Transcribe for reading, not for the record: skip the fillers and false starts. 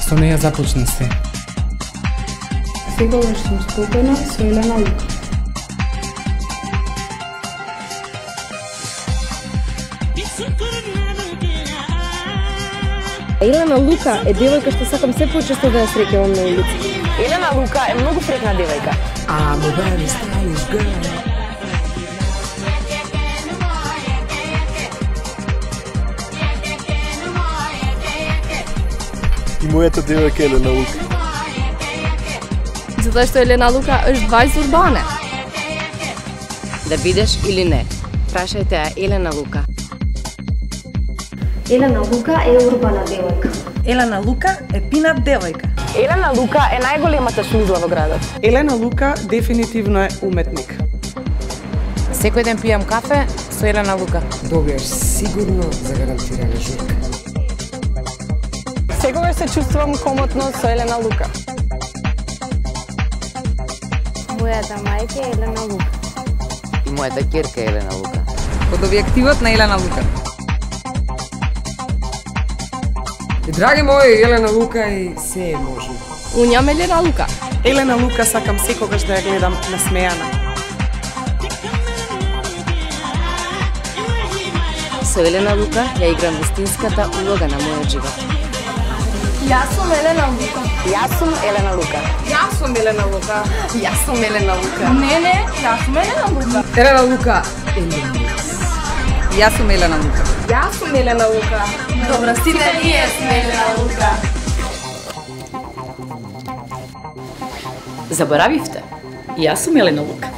Со неја започна се. Секогаш сум спокојна со Елена Лука. Елена Лука е девојка што сакам се почесто да ја среќавам на улица. Елена Лука е многу сретна девојка. I'm a very stylish girl. И мојата девојка е Елена Лука. Затоа што Елена Лука е вајз урбане. Да бидеш или не, прашајте ја Елена Лука. Елена Лука е урбана девојка. Елена Лука е пинап девојка. Елена Лука е најголемата шмизла во градот. Елена Лука дефинитивно е уметник. Секој ден пијам кафе со Елена Лука. Добиеш сигурно загарантирана журка. Секогаш се чувствувам комотно со Елена Лука. Мојата мајка е Елена Лука. И мојата ќерка е Елена Лука. Од објективот на Елена Лука. И драги мои, Елена Лука и се е можно. Уњам Елена Лука. Елена Лука сакам секогаш да ја гледам насмејана. Со Елена Лука ја играм вистинската улога на мојот живот. Јас сум Елена Лука. Јас сум Елена Лука. Јас сум Елена Лука. Јас сум Елена Лука. Не, јас сум Елена Лука. Елена Лука е микс. Јас сум Елена Лука. Јас сум Елена Лука. Добра, сите ние сме Елена Лука. Заборавивте? Јас сум Елена Лука.